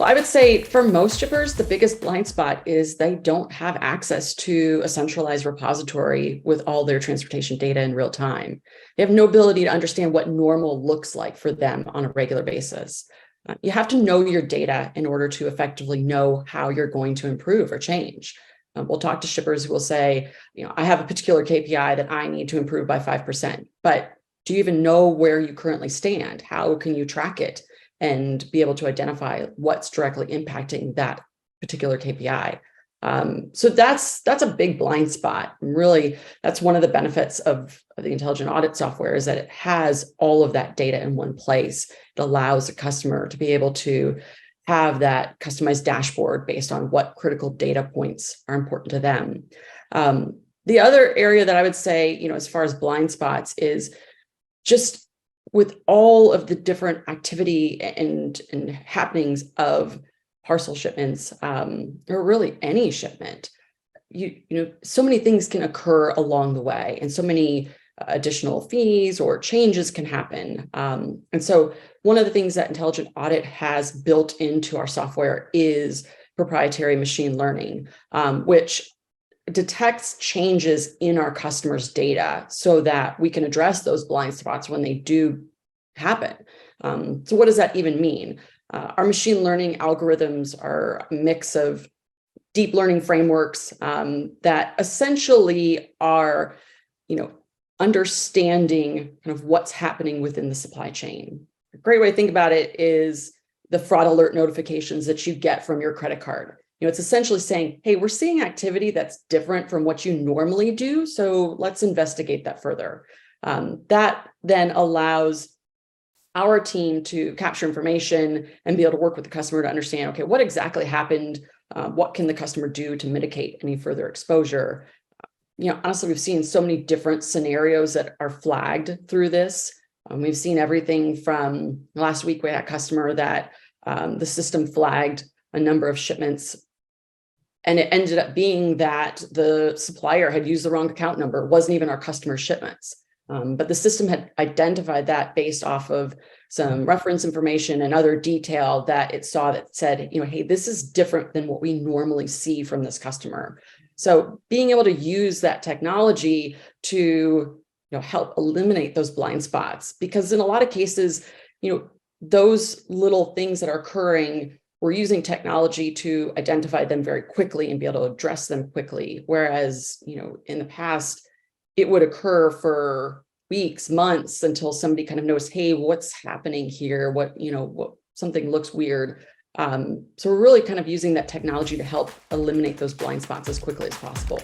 Well, I would say for most shippers, the biggest blind spot is they don't have access to a centralized repository with all their transportation data in real time. They have no ability to understand what normal looks like for them on a regular basis. You have to know your data in order to effectively know how you're going to improve or change. We'll talk to shippers who will say, I have a particular KPI that I need to improve by 5%, but do you even know where you currently stand? How can you track it and be able to identify what's directly impacting that particular KPI? So that's a big blind spot. And really, that's one of the benefits of the intelligent audit software is that it has all of that data in one place. It allows the customer to be able to have that customized dashboard based on what critical data points are important to them. The other area that I would say, as far as blind spots is just with all of the different activity and happenings of parcel shipments, or really any shipment, so many things can occur along the way, and so many additional fees or changes can happen. And so one of the things that Intelligent Audit has built into our software is proprietary machine learning, which detects changes in our customers' data so that we can address those blind spots when they do happen. So what does that even mean? Our machine learning algorithms are a mix of deep learning frameworks that essentially are, understanding kind of what's happening within the supply chain. A great way to think about it is the fraud alert notifications that you get from your credit card. It's essentially saying, hey, we're seeing activity that's different from what you normally do, so let's investigate that further. That then allows our team to capture information and be able to work with the customer to understand, okay, what exactly happened? What can the customer do to mitigate any further exposure? Honestly, we've seen so many different scenarios that are flagged through this. We've seen everything from last week, we had a customer that the system flagged a number of shipments, and it ended up being that the supplier had used the wrong account number. It wasn't even our customer's shipments. But the system had identified that based off of some reference information and other detail that it saw that said, hey, this is different than what we normally see from this customer. So being able to use that technology to help eliminate those blind spots, because in a lot of cases, those little things that are occurring, we're using technology to identify them very quickly and be able to address them quickly. Whereas, in the past, it would occur for weeks, months until somebody kind of knows, hey, what's happening here? What something looks weird. So we're really kind of using that technology to help eliminate those blind spots as quickly as possible.